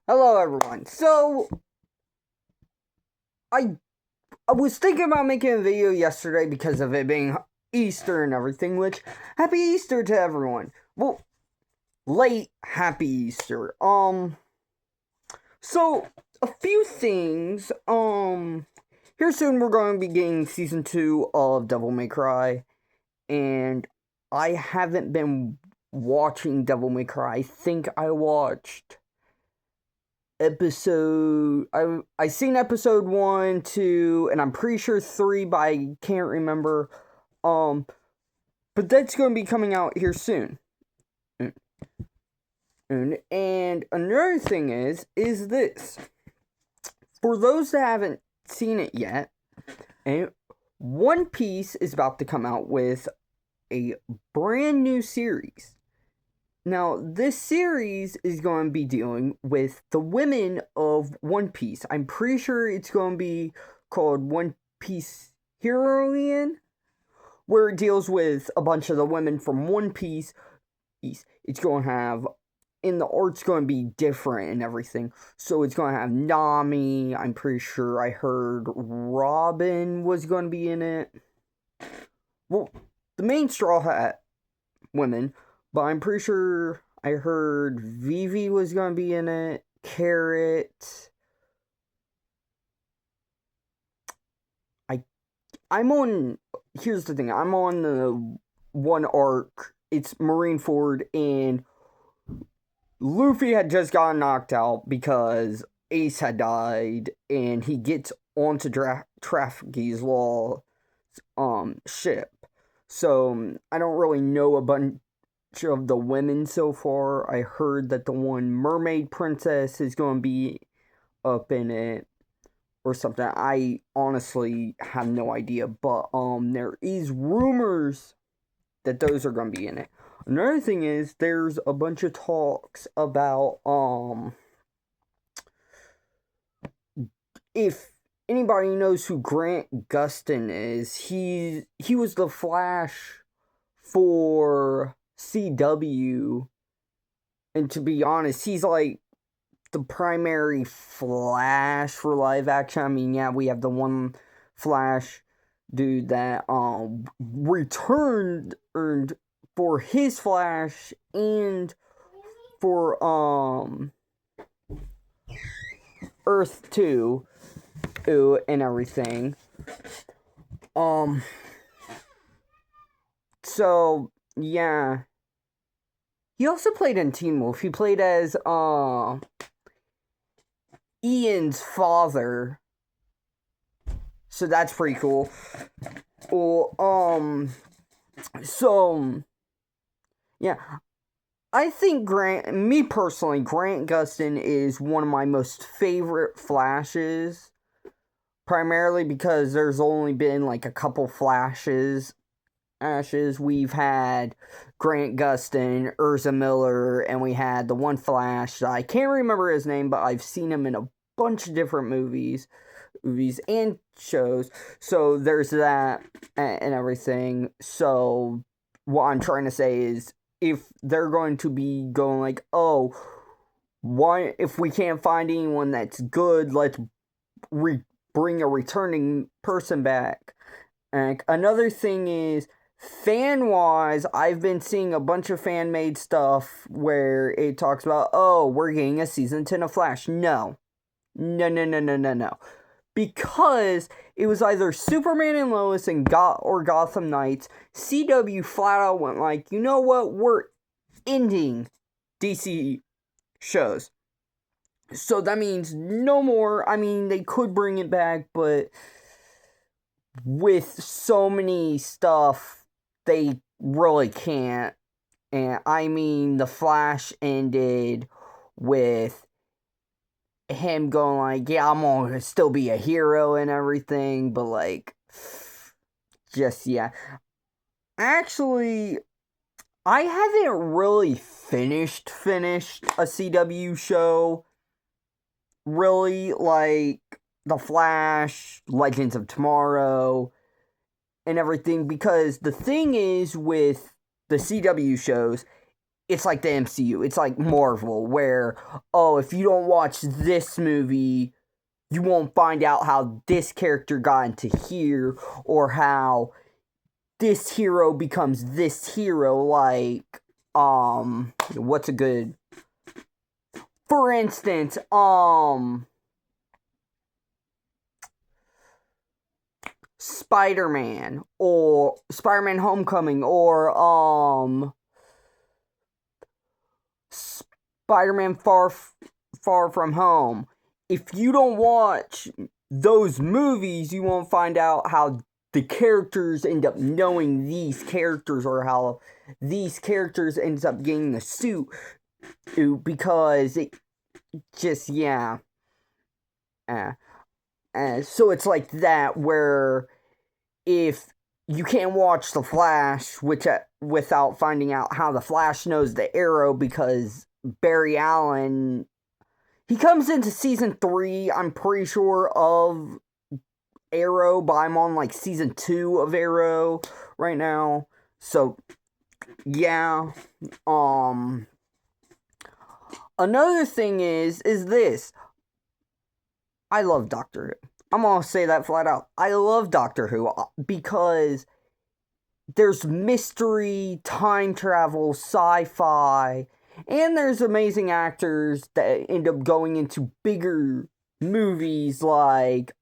Hello, everyone. I I was thinking about making a video yesterday because of it being Easter and everything. Which Happy Easter to everyone. Well, late Happy Easter. So a few things. Here soon we're going to be getting season 2 of Devil May Cry, and I haven't been watching Devil May Cry. I think I watched episode I seen episode 1, 2, and I'm pretty sure 3, but I can't remember. But that's going to be coming out here soon. And another thing is this. For those that haven't seen it yet, and One Piece is about to come out with a brand new series. Now, this series is going to be dealing with the women of One Piece. I'm pretty sure it's going to be called One Piece Heroine, where it deals with a bunch of the women from One Piece. It's going to have, and the art's going to be different and everything. So it's going to have Nami. I'm pretty sure I heard Robin was going to be in it. Well, the main Straw Hat women. But I'm pretty sure I heard Vivi was going to be in it. Carrot. I'm on. Here's the thing. I'm on the one arc. It's Marineford, and Luffy had just gotten knocked out because Ace had died, and he gets onto Trafalgar's Law ship. So I don't really know a bunch of the women so far. I heard that the one mermaid princess is going to be up in it or something. I honestly have no idea, but there is rumors that those are going to be in it. Another thing is there's a bunch of talks about if anybody knows who Grant Gustin is, he was the Flash for CW, and to be honest, he's like the primary Flash for live action. I mean, yeah, we have the one Flash dude that returned earned for his Flash and for Earth 2 and everything. So yeah. He also played in Teen Wolf. He played as Ian's father. So that's pretty cool. Well, so yeah. I think me personally, Grant Gustin is one of my most favorite Flashes. Primarily because there's only been like a couple Flashes. We've had Grant Gustin, Urza Miller, and we had the one Flash. I can't remember his name, but I've seen him in a bunch of different movies and shows. So there's that and everything. So what I'm trying to say is, if they're going to be going like, oh, why if we can't find anyone that's good, let's bring a returning person back. And another thing is, fan-wise, I've been seeing a bunch of fan-made stuff where it talks about, oh, we're getting a season 10 of Flash. No. No. Because it was either Superman and Lois and or Gotham Knights. CW flat out went like, you know what? We're ending DC shows. So that means no more. I mean, they could bring it back, but with so many stuff, they really can't. And I mean, The Flash ended with him going like, yeah, I'm gonna still be a hero and everything, but like, just, yeah. Actually, I haven't really finished a CW show. Really, like The Flash, Legends of Tomorrow, and everything, because the thing is with the CW shows, it's like the MCU. It's like Marvel, where, oh, if you don't watch this movie, you won't find out how this character got into here, or how this hero becomes this hero. Like, what's a good... For instance, Spider-Man, or Spider-Man Homecoming, or, Spider-Man Far From Home. If you don't watch those movies, you won't find out how the characters end up knowing these characters, or how these characters ends up getting the suit, because it just, yeah. So it's like that, where if you can't watch The Flash without finding out how the Flash knows the Arrow, because Barry Allen, he comes into season 3, I'm pretty sure, of Arrow, but I'm on like season 2 of Arrow right now. So, yeah. Another thing is this. I love Doctor Who. I'm gonna say that flat out. I love Doctor Who because there's mystery, time travel, sci-fi, and there's amazing actors that end up going into bigger movies, like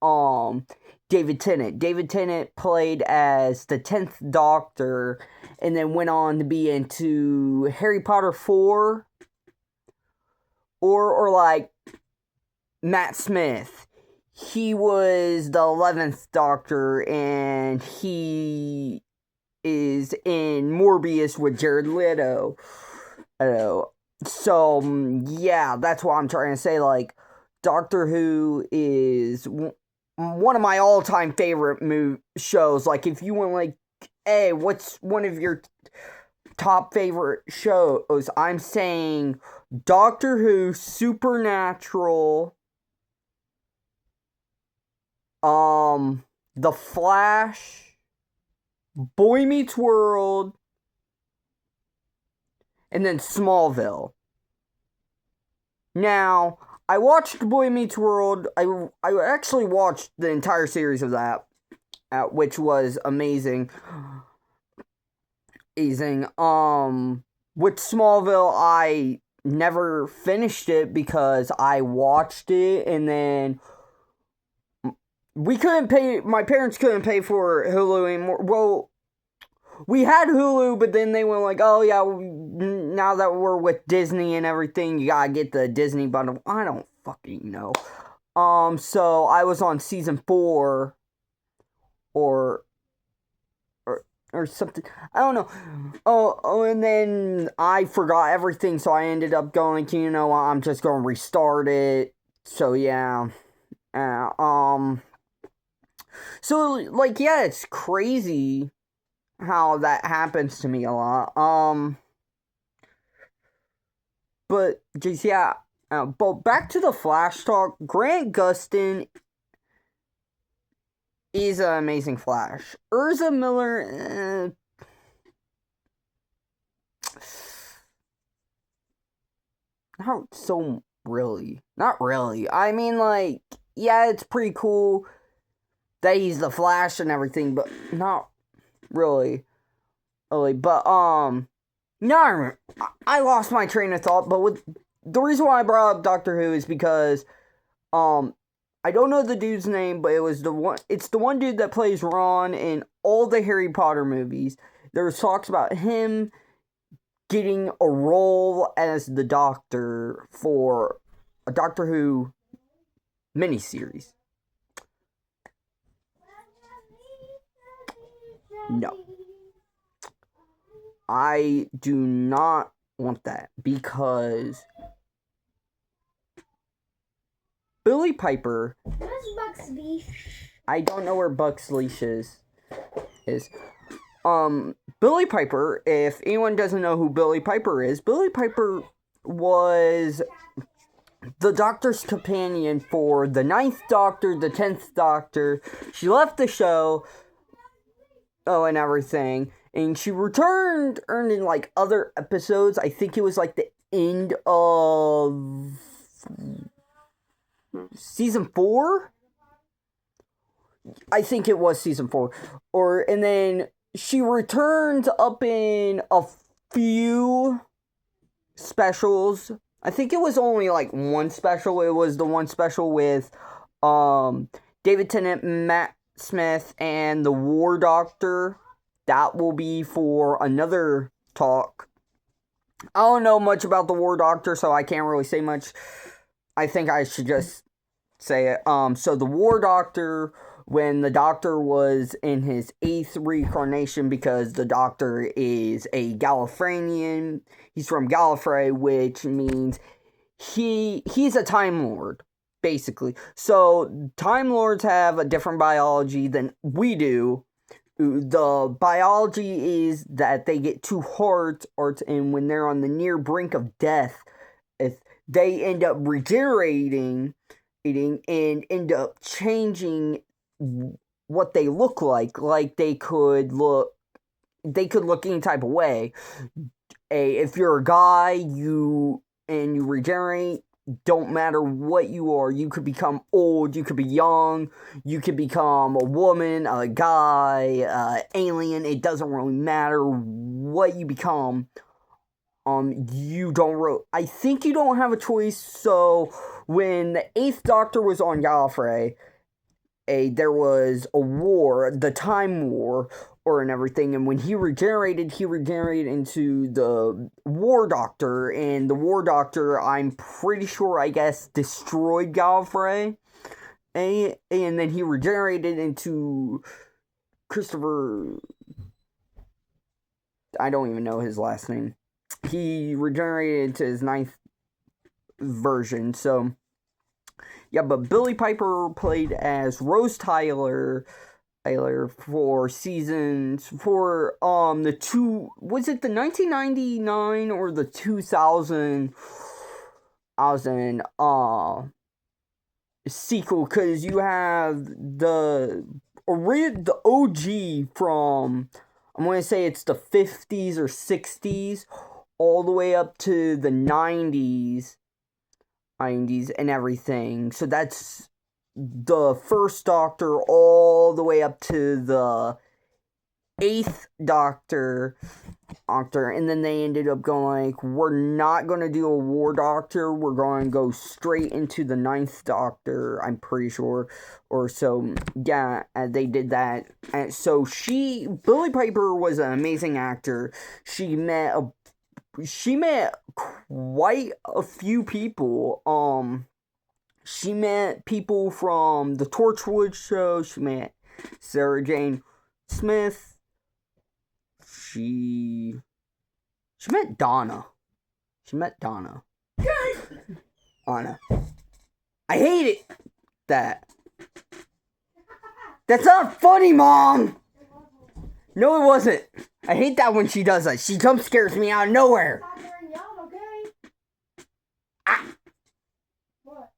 David Tennant. David Tennant played as the 10th Doctor, and then went on to be into Harry Potter 4, or like Matt Smith. He was the 11th Doctor, and he is in Morbius with Jared Leto. So, yeah, that's what I'm trying to say. Like, Doctor Who is one of my all-time favorite shows. Like, if you want, like, hey, what's one of your top favorite shows? I'm saying Doctor Who, Supernatural, The Flash, Boy Meets World, and then Smallville. Now, I watched Boy Meets World. I actually watched the entire series of that, which was amazing. With Smallville, I never finished it because I watched it, and then we couldn't pay, my parents couldn't pay for Hulu anymore. Well, we had Hulu, but then they went like, oh yeah, now that we're with Disney and everything, you gotta get the Disney bundle. I don't fucking know. So I was on season 4, or something. I don't know. Oh, and then I forgot everything, so I ended up going, you know, I'm just gonna restart it. So yeah. So, like, yeah, it's crazy how that happens to me a lot. But just, yeah. But back to the Flash talk. Grant Gustin is an amazing Flash. Ezra Miller, not so really. Not really. I mean, like, yeah, it's pretty cool that he's the Flash and everything, but not really. But, no, I lost my train of thought, but the reason why I brought up Doctor Who is because, I don't know the dude's name, but it's the one dude that plays Ron in all the Harry Potter movies. There was talks about him getting a role as the Doctor for a Doctor Who miniseries. No. I do not want that, because Billie Piper... Where's Bucks Leash? I don't know where Bucks Leash is. Billie Piper, if anyone doesn't know who Billie Piper is, Billie Piper was the Doctor's companion for the 9th Doctor, the 10th Doctor. She left the show, and everything. And she returned in like other episodes. I think it was like the end of season 4. I think it was season 4. And then she returned up in a few specials. I think it was only like one special. It was the one special with David Tennant, Matt Smith, and the War Doctor. That will be for another talk. I don't know much about the War Doctor, so I can't really say much. I think I should just say it. So the War Doctor, when the Doctor was in his 8th reincarnation, because the Doctor is a Gallifreyan. He's from Gallifrey, which means he's a Time Lord, basically. So Time Lords have a different biology than we do. The biology is that they get 2 hearts, and when they're on the near brink of death, if they end up regenerating and end up changing what they look like. Like they could look any type of way. If you're a guy, you regenerate, don't matter what you are. You could become old, you could be young, you could become a woman, a guy, alien. It doesn't really matter what you become. I think you don't have a choice. So when the 8th Doctor was on Gallifrey, there was a war, the Time War, and everything, and when he regenerated into the War Doctor, and the War Doctor, I'm pretty sure, I guess, destroyed Gallifrey, and then he regenerated into Christopher, I don't even know his last name. He regenerated into his 9th version, so yeah, but Billie Piper played as Rose Tyler for the 1999 or the 2000 sequel, because you have the OG from, I'm going to say it's the 50s or 60s all the way up to the 90s and everything. So that's the first Doctor all the way up to the 8th Doctor, and then they ended up going like, we're not going to do a War Doctor, we're going to go straight into the 9th Doctor, I'm pretty sure, or so. Yeah, they did that. And so Billie Piper was an amazing actor. She met quite a few people. She met people from the Torchwood show. She met Sarah Jane Smith. She met Donna. Anna. I hate it. That's not funny, Mom! No, it wasn't. I hate that when she does that. She jump scares me out of nowhere. Ah. What?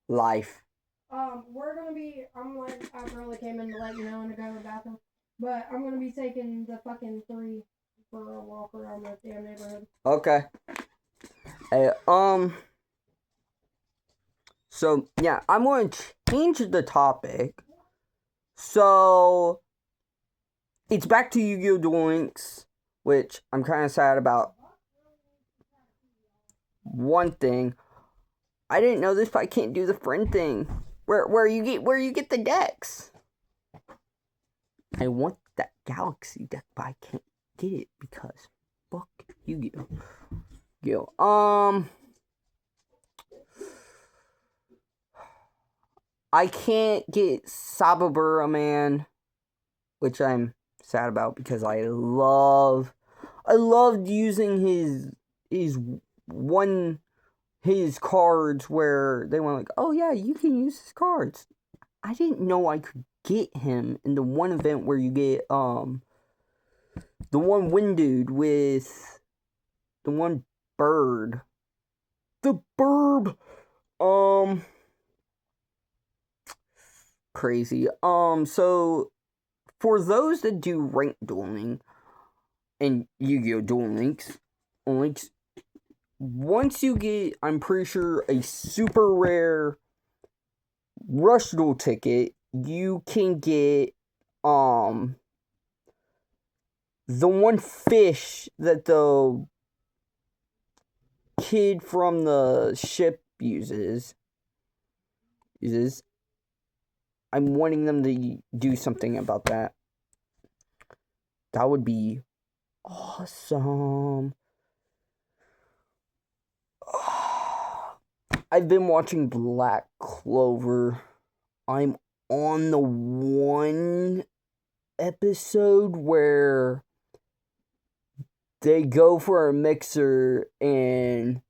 Life. We're gonna be. I really came in to let you know and to go to the bathroom, but I'm gonna be taking the fucking 3 for a walk around the damn neighborhood. Okay. So yeah, I'm going to change the topic. So it's back to Yu-Gi-Oh! Duel Links, which I'm kind of sad about. One thing, I didn't know this, but I can't do the friend thing. Where you get the decks. I want that Galaxy deck, but I can't get it because fuck Yu-Gi-Oh! I can't get Sababura Man, which I'm sad about because I loved using his cards where they went like, oh yeah, you can use his cards. I didn't know I could get him in the one event where you get the one wind dude with the one bird. The burb. Crazy. So for those that do rank dueling, and Yu-Gi-Oh! Duel Links. Once you get, I'm pretty sure, a super rare Rush Duel ticket, you can get the one fish that the kid from the ship uses. I'm wanting them to do something about that. That would be awesome. I've been watching Black Clover. I'm on the one episode where they go for a mixer and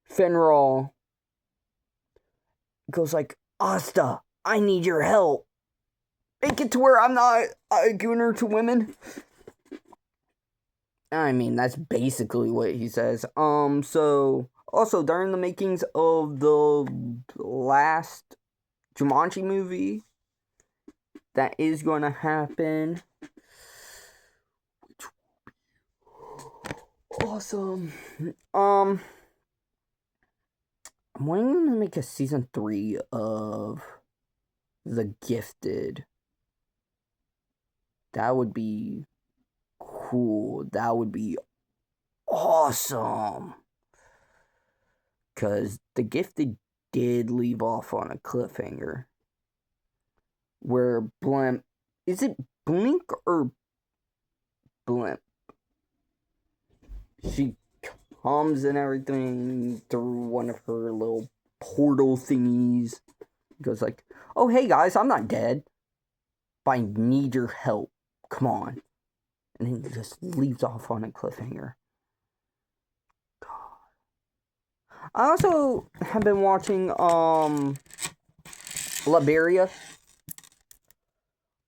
Fenrir goes like, Asta, I need your help. Make it to where I'm not a gooner to women. I mean, that's basically what he says. So, also, during the makings of the last Jumanji movie, that is going to happen. Which will be awesome. I'm wanting them to make a season 3 of The Gifted. That would be cool. That would be awesome. Because The Gifted did leave off on a cliffhanger. Where Blimp... Is it Blink or Blimp? She comes and everything through one of her little portal thingies. Goes like, oh, hey guys, I'm not dead. But I need your help. Come on. And then it just leaves off on a cliffhanger. I also have been watching Liberia.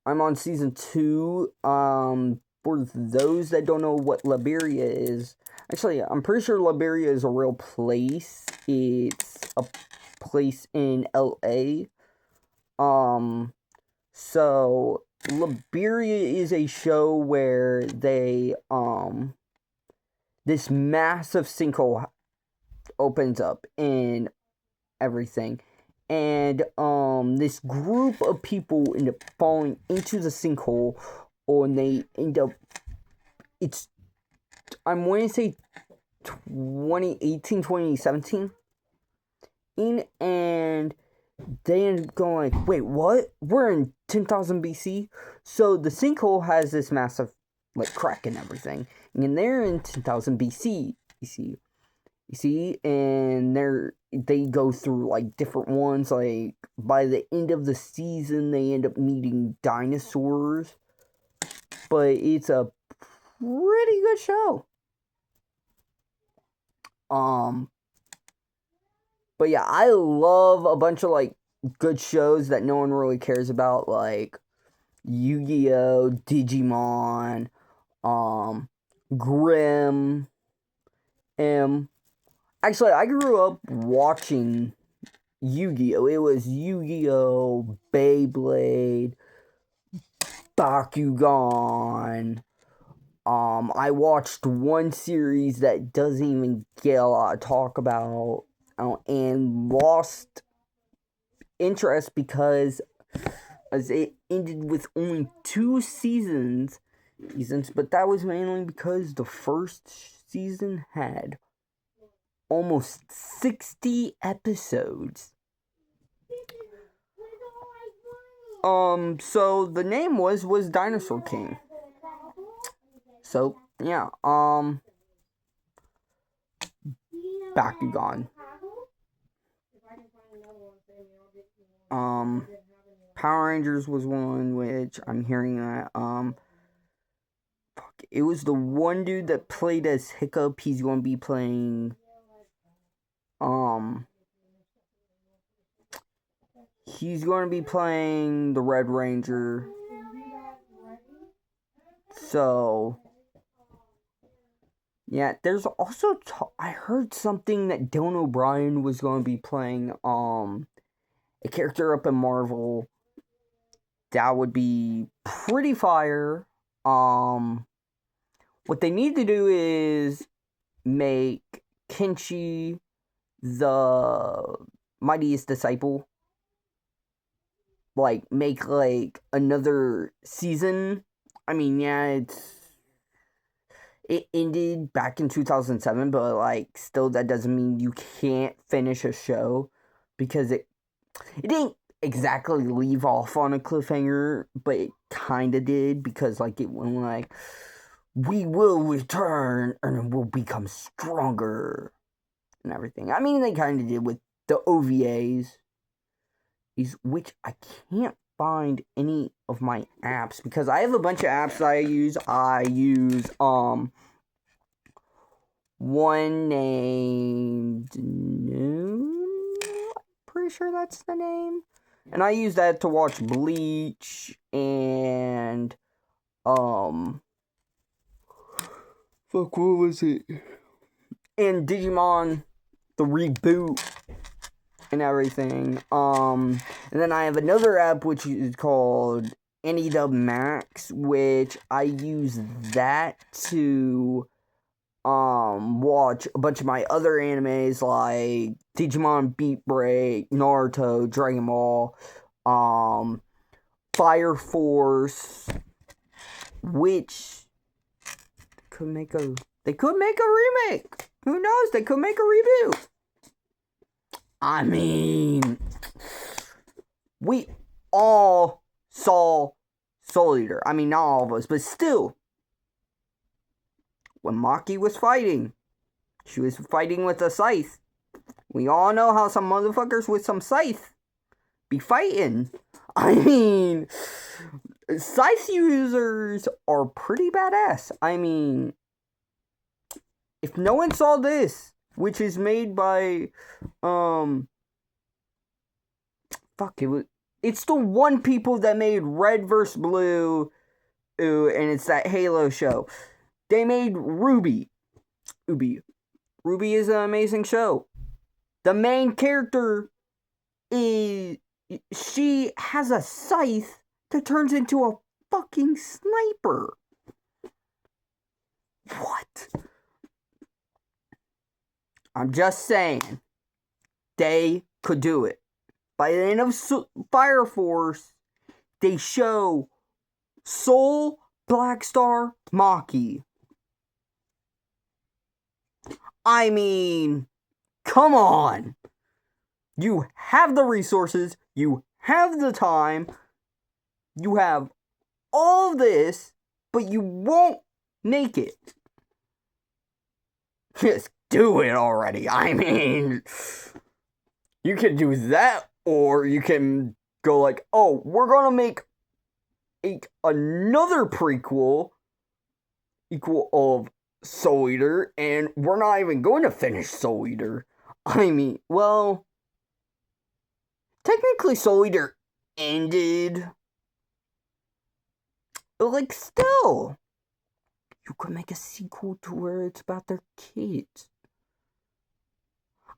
I'm on season 2. For those that don't know what Liberia is, actually, I'm pretty sure Liberia is a real place. It's a place in LA. So Liberia is a show where they this massive sinkhole opens up and everything, and this group of people end up falling into the sinkhole, and they end up, it's, I'm going to say 2018, 2017, and they end up going like, wait, what? We're in 10,000 BC? So the sinkhole has this massive, like, crack and everything, and they're in 10,000 BC, you see, and they go through, like, different ones. Like, by the end of the season, they end up meeting dinosaurs. But it's a pretty good show. But yeah, I love a bunch of, like, good shows that no one really cares about, like Yu-Gi-Oh!, Digimon, Grimm, Actually, I grew up watching Yu-Gi-Oh! It was Yu-Gi-Oh!, Beyblade, Bakugan. I watched one series that doesn't even get a lot of talk about, and lost interest because as it ended with only 2 seasons, but that was mainly because the first season had almost 60 episodes. So the name was Dinosaur King. So, yeah, Bakugan. Power Rangers was one, which I'm hearing that, it was the one dude that played as Hiccup. He's going to be playing, he's going to be playing the Red Ranger. So, yeah, there's also, I heard something that Dylan O'Brien was going to be playing, a character up in Marvel. That would be pretty fire. what they need to do is make Kenshi the mightiest disciple. Like, make, like, another season. I mean, yeah, it ended back in 2007, but, like, still that doesn't mean you can't finish a show, because it didn't exactly leave off on a cliffhanger, but it kind of did, because, like, it went like, we will return and we'll become stronger and everything. I mean, they kind of did with the OVAs, which I can't find any of my apps, because I have a bunch of apps that I use. I use one named Noon, pretty sure that's the name, and I use that to watch Bleach and fuck, what was it? And Digimon, the reboot and everything. And then I have another app which is called AnyDub Max, which I use that to watch a bunch of my other animes like Digimon Beat Break, Naruto, Dragon Ball, Fire Force, which they could make a remake. Who knows? They could make a reboot. I mean, we all saw Soul Eater. I mean, not all of us, but still, when Maki was fighting, she was fighting with a scythe. We all know how some motherfuckers with some scythe be fighting. I mean, scythe users are pretty badass. I mean, if no one saw this, which is made by, it's the one people that made Red vs. Blue, and it's that Halo show. They made RWBY. RWBY is an amazing show. The main character she has a scythe that turns into a fucking sniper. What? I'm just saying, they could do it. By the end of Fire Force, they show Soul Blackstar Maki. I mean, come on. You have the resources, you have the time, you have all of this, but you won't make it. Just do it already. I mean, you can do that, or you can go like, oh, we're gonna make another prequel equal of Soul Eater, and we're not even going to finish Soul Eater. I mean, well, technically Soul Eater ended, but like, still, you could make a sequel to where it's about their kids.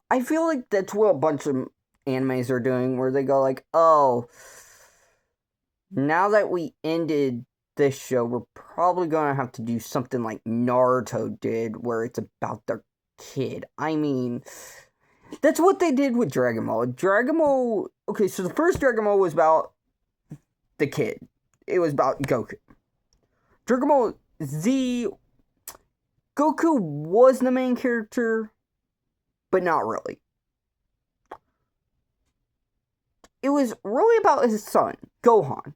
I feel like that's what a bunch of animes are doing, where they go like, oh, now that we ended this show, we're probably gonna have to do something like Naruto did, where it's about their kid. I mean, that's what they did with Dragon Ball. Okay, so the first Dragon Ball was about the kid. It was about Goku. Dragon Ball Z, Goku was the main character, but not really. It was really about his son, Gohan.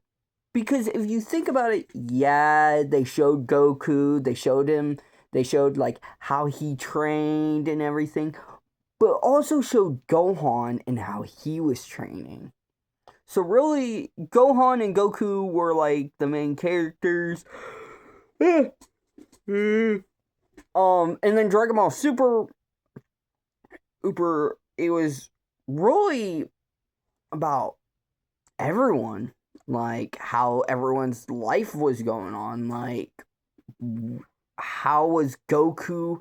Because if you think about it, yeah, they showed Goku, they showed like how he trained and everything, but also showed Gohan and how he was training. So really, Gohan and Goku were like the main characters. And then Dragon Ball Super, it was really about everyone. Like, how everyone's life was going on. Like, how was Goku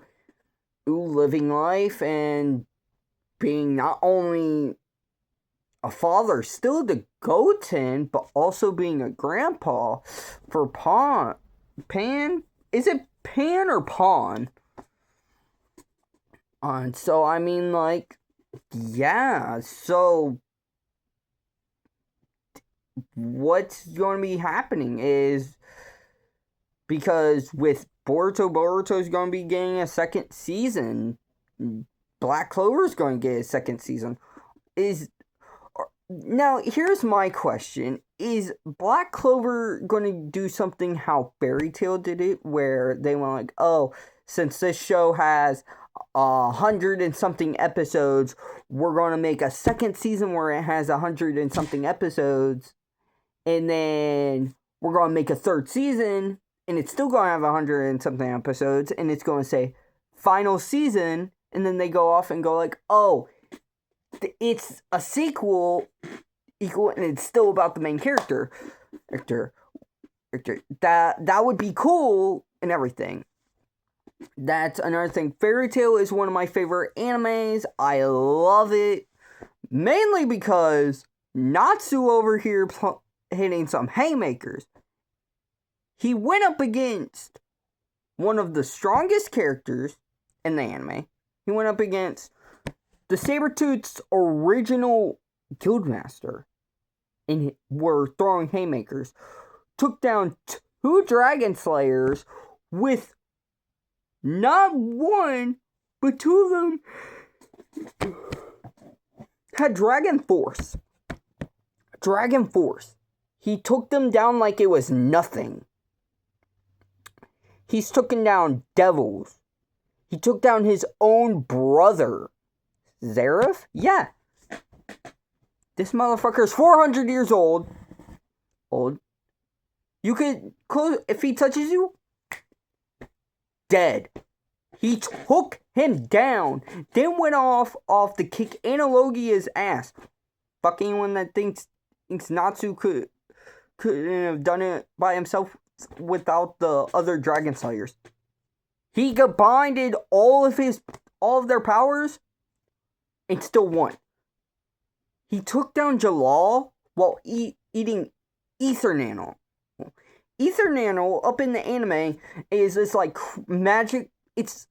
living life and being not only a father still to Goten, but also being a grandpa for Pan. Is it pan or pawn. So I mean, like, yeah, so what's going to be happening is, because with Boruto's going to be getting a second season, Black Clover's going to get a second season. Now, here's my question. Is Black Clover going to do something how Fairy Tail did it, where they went like, oh, since this show has 100 and something episodes, we're going to make a second season where it has 100 and something episodes, and then we're going to make a third season, and it's still going to have 100 and something episodes, and it's going to say final season, and then they go off and go like, oh, it's a sequel, and it's still about the main character. That would be cool and everything. That's another thing. Fairy Tail is one of my favorite animes. I love it. Mainly because Natsu over here hitting some haymakers. He went up against one of the strongest characters in the anime. He went up against the Sabretooth's original guildmaster, and were throwing haymakers. Took down 2 Dragon Slayers with not one, but 2 of them had Dragon Force. Dragon Force. He took them down like it was nothing. He's taken down devils. He took down his own brother. Zeref? Yeah. This motherfucker's 400 years old. You could close, if he touches you, dead. He took him down, then went off to kick Analogia's ass. Fuck anyone that thinks Natsu couldn't have done it by himself without the other Dragon Slayers. He combined all of their powers and still won. He took down Jalal while eating Ether Nano. Ether Nano, up in the anime, is this like magic. It's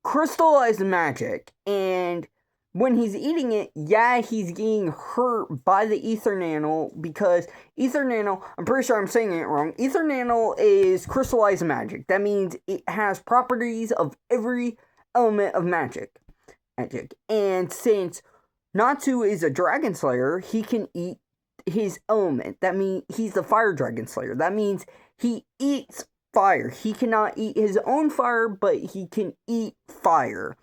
crystallized magic, and when he's eating it, yeah, he's getting hurt by the Ether Nano, because Ether Nano, I'm pretty sure I'm saying it wrong, Ether Nano is crystallized magic. That means it has properties of every element of magic. And since Natsu is a Dragon Slayer, he can eat his element. That means he's the Fire Dragon Slayer. That means he eats fire. He cannot eat his own fire, but he can eat fire.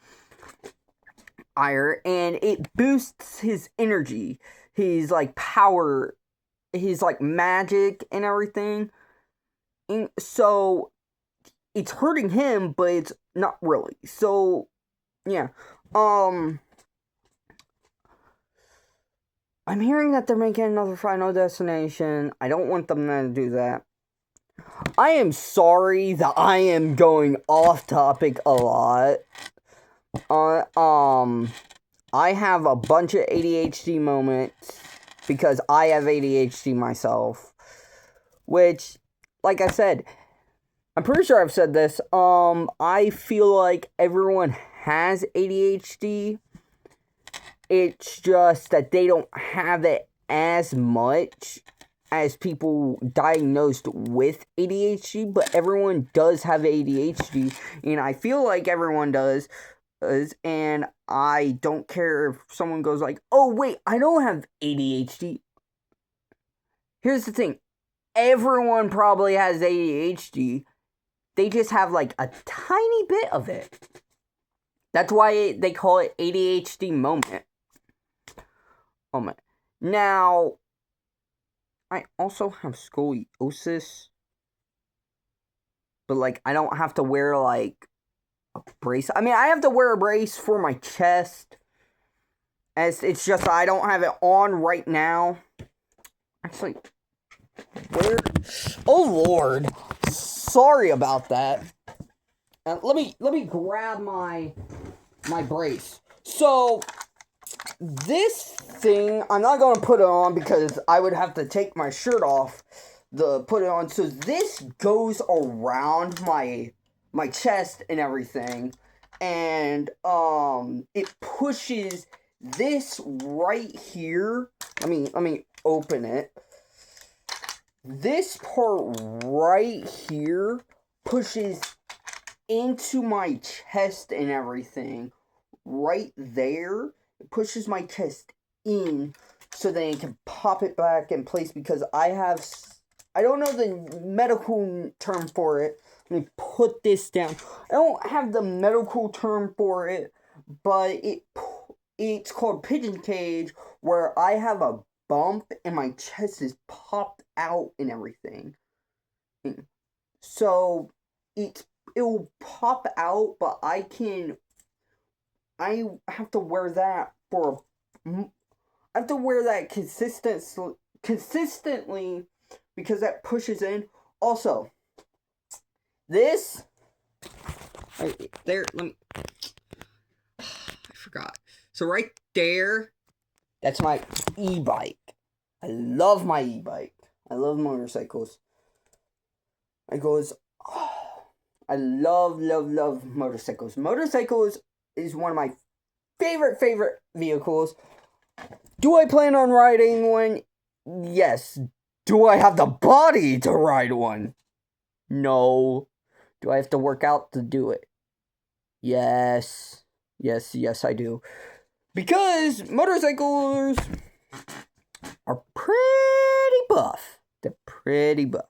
And it boosts his energy, his like power, his like magic and everything. And so it's hurting him, but it's not really. So yeah. I'm hearing that they're making another Final Destination. I don't want them to do that. I am sorry that I am going off topic a lot. I have a bunch of ADHD moments because I have ADHD myself. Which, like I said, I'm pretty sure I've said this. I feel like everyone has ADHD. It's just that they don't have it as much as people diagnosed with ADHD, but everyone does have ADHD, and I feel like everyone does, and I don't care if someone goes like, oh wait, I don't have ADHD. Here's the thing, everyone probably has ADHD, they just have like a tiny bit of it. That's why they call it ADHD moment. Now, I also have scoliosis, but like I don't have to wear like a brace. I mean, I have to wear a brace for my chest, as it's just I don't have it on right now. Actually, where? Oh Lord, sorry about that. Let me grab my brace. So this thing, I'm not going to put it on because I would have to take my shirt off to put it on. So this goes around my my chest and everything. And it pushes this right here. Let me open it. This part right here pushes into my chest and everything. Right there, it pushes my chest in so that it can pop it back in place, because I don't know the medical term for it. Let me put this down. I don't have the medical term for it, but it's called pigeon cage, where I have a bump and my chest is popped out and everything. So it'll pop out, but I have to wear that I have to wear that consistently because that pushes in. Also, this right there, I forgot. So right there, that's my e-bike. I love my e-bike. I love motorcycles. I love motorcycles. Motorcycles is one of my favorite vehicles. Do I plan on riding one? Yes. Do I have the body to ride one? No. Do I have to work out to do it? Yes. Yes, I do. Because motorcycles are pretty buff. They're pretty buff.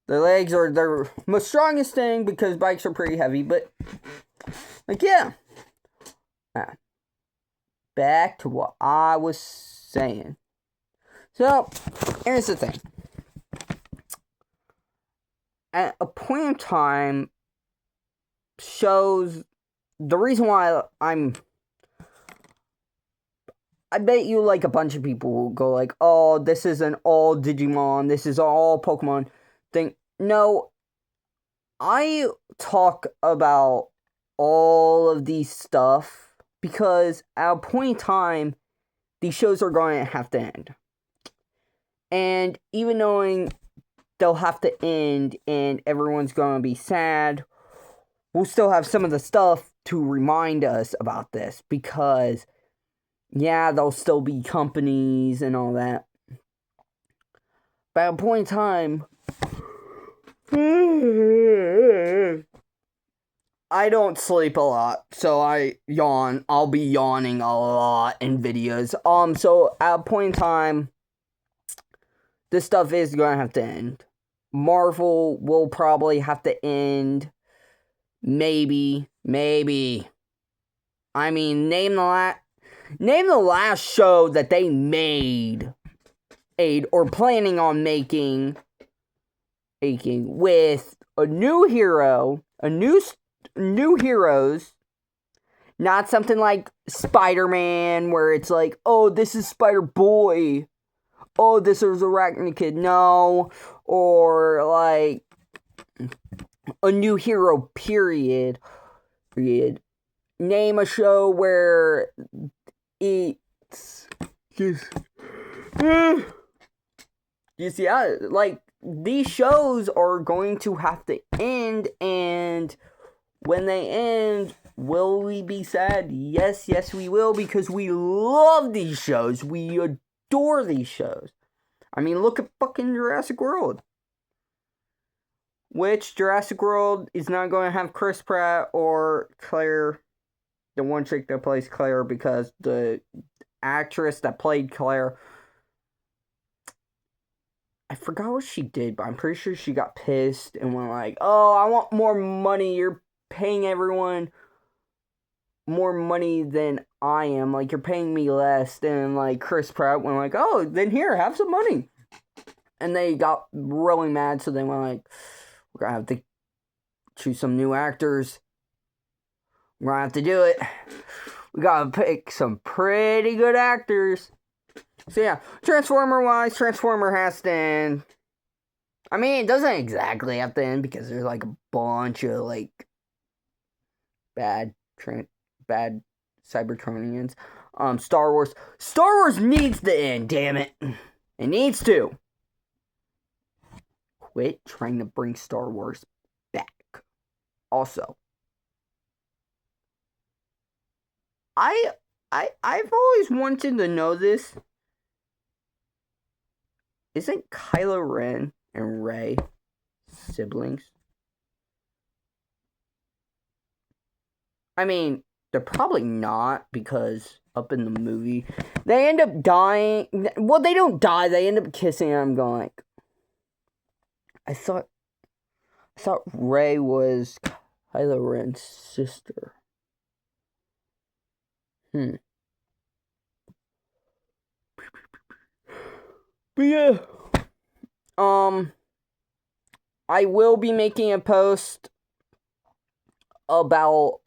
Their legs are their most strongest thing because bikes are pretty heavy, but like, yeah. Back to what I was saying. So, here's the thing. At a point in time, shows the reason why I bet you like a bunch of people will go like, oh, this isn't all Digimon, this is all Pokemon thing. No, I talk about all of these stuff because at a point in time, these shows are going to have to end. And even knowing they'll have to end and everyone's going to be sad, we'll still have some of the stuff to remind us about this, because yeah, there'll still be companies and all that. But at a point in time, I don't sleep a lot, so I yawn. I'll be yawning a lot in videos. So at a point in time, this stuff is going to have to end. Marvel will probably have to end. Maybe. I mean, name the last show that they made or planning on making with a new hero, new heroes, not something like Spider-Man where it's like, oh, this is Spider-Boy, oh, this is Arachnid. No, or like a new hero, period. Name a show where it's just you see, like, these shows are going to have to end, and when they end, will we be sad? Yes, we will, because we love these shows. We adore these shows. I mean, look at fucking Jurassic World. Which Jurassic World is not going to have Chris Pratt or Claire, the one chick that plays Claire, because the actress that played Claire, I forgot what she did, but I'm pretty sure she got pissed and went like, oh, I want more money. You're paying everyone more money than I am. Like, you're paying me less. And like Chris Pratt went like, oh, then here, have some money. And they got really mad, so they went like, we're gonna have to choose some new actors. We're gonna have to do it. We gotta pick some pretty good actors. So yeah, Transformer-wise, Transformer has to end. I mean, it doesn't exactly have to end, because there's like a bunch of like bad Cybertronians. Star Wars needs to end, damn it. It needs to. Quit trying to bring Star Wars back. Also, I've always wanted to know this. Isn't Kylo Ren and Rey siblings? I mean, they're probably not, because up in the movie, they end up dying. Well, they don't die. They end up kissing, and I'm going like, I thought Rey was Kylo Ren's sister. But yeah, I will be making a post about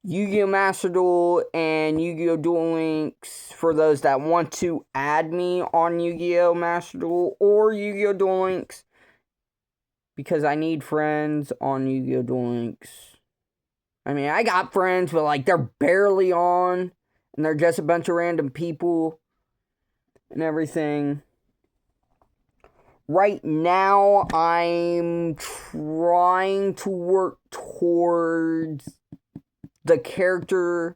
Yu-Gi-Oh! Master Duel and Yu-Gi-Oh! Duel Links for those that want to add me on Yu-Gi-Oh! Master Duel or Yu-Gi-Oh! Duel Links, because I need friends on Yu-Gi-Oh! Duel Links. I mean, I got friends, but like they're barely on, and they're just a bunch of random people and everything. Right now, I'm trying to work towards the character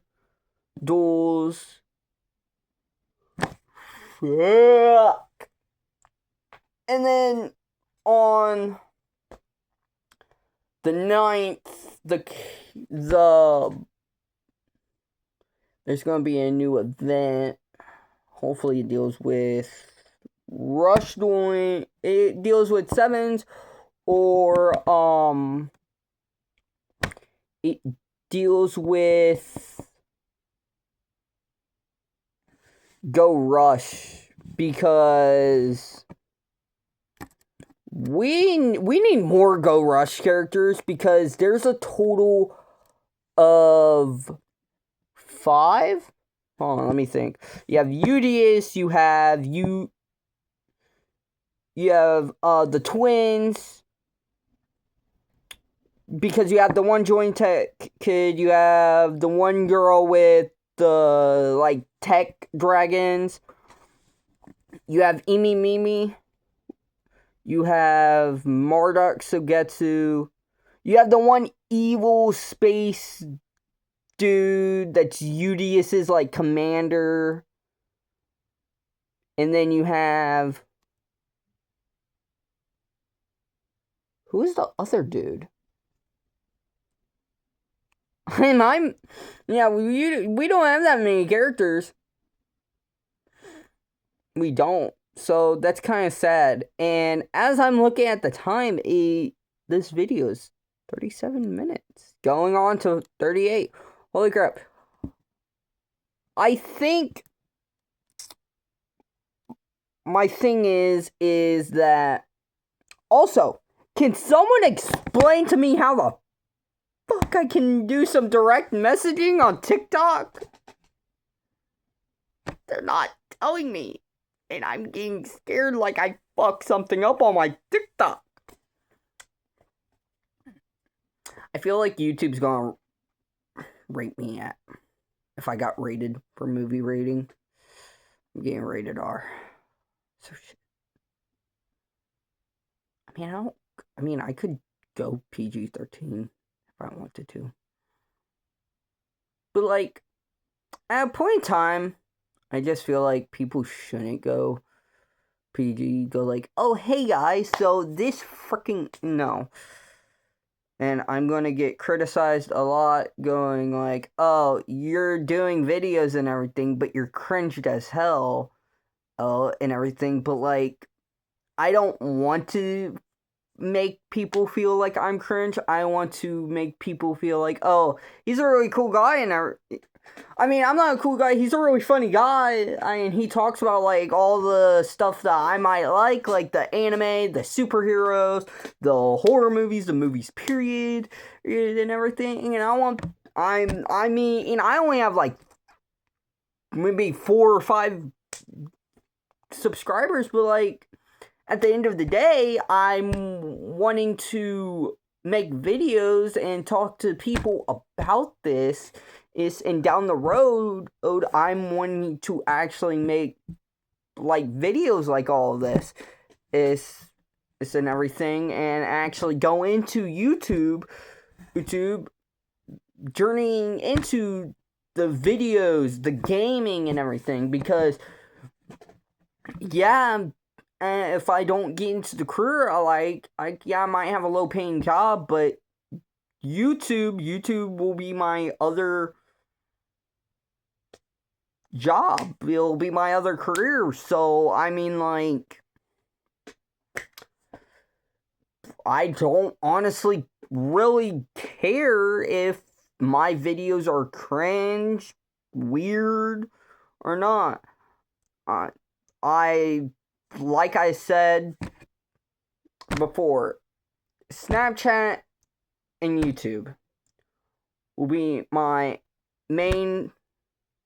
duels. Fuck. And then on the 9th, there's going to be a new event. Hopefully it deals with rush dueling. It deals with 7s, or it deals with Go Rush, because we need more Go Rush characters, because there's a total of 5. Hold on, let me think. You have Udius, you have the twins, because you have the one joint tech kid, you have the one girl with the like tech dragons, you have Imi Mimi, you have Marduk Sugetsu, you have the one evil space dude that's Udius's like commander, and then you have, who's the other dude? We don't have that many characters. We don't. So that's kind of sad. And as I'm looking at the time, this video is 37 minutes, going on to 38. Holy crap. I think my thing is that, also, can someone explain to me how the fuck I can do some direct messaging on TikTok? They're not telling me, and I'm getting scared like I fucked something up on my TikTok. I feel like YouTube's gonna rate me if I got rated for movie rating. I'm getting rated R. So shit. I could go PG-13 if I wanted to. But like, at a point in time, I just feel like people shouldn't go PG. Go like, oh hey guys, so this freaking no. And I'm gonna get criticized a lot, going like, oh, you're doing videos and everything, but you're cringed as hell, and everything. But like, I don't want to make people feel like I'm cringe. I want to make people feel like, oh, he's a really cool guy, and I'm not a cool guy, he's a really funny guy. He talks about like all the stuff that I might like the anime, the superheroes, the horror movies, the movies period, and everything. And I only have like maybe 4 or 5 subscribers, but like, at the end of the day, I'm wanting to make videos and talk to people about this. And down the road, I'm wanting to actually make like videos like all of this. and everything, and actually go into YouTube, journeying into the videos, the gaming, and everything. Because, yeah, if I don't get into the career I like, I might have a low-paying job, but YouTube will be my other job. It'll be my other career. So, I mean, like, I don't honestly really care if my videos are cringe, weird, or not. Like I said before, Snapchat and YouTube will be my main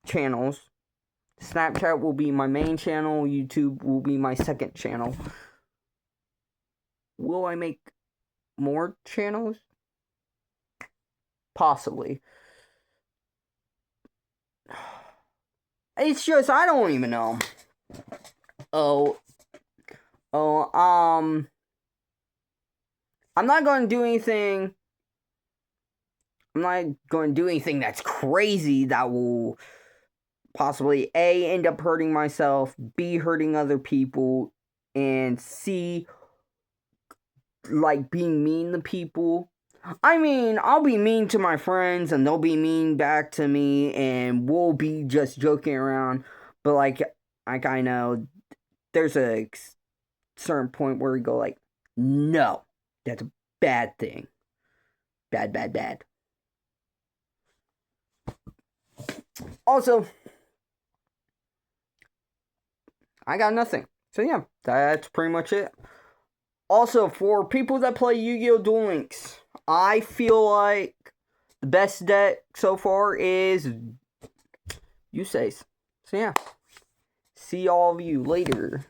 channels. Snapchat will be my main channel. YouTube will be my second channel. Will I make more channels? Possibly. It's just, I don't even know. I'm not going to do anything. I'm not going to do anything that's crazy that will possibly A, end up hurting myself, B, hurting other people, and C, like, being mean to people. I mean, I'll be mean to my friends, and they'll be mean back to me, and we'll be just joking around. But, like I know, there's a certain point where we go, like, no, that's a bad thing. Bad. Also, I got nothing. So yeah, that's pretty much it. Also, for people that play Yu-Gi-Oh! Duel Links, I feel like the best deck so far is Yusei's. So yeah, see all of you later.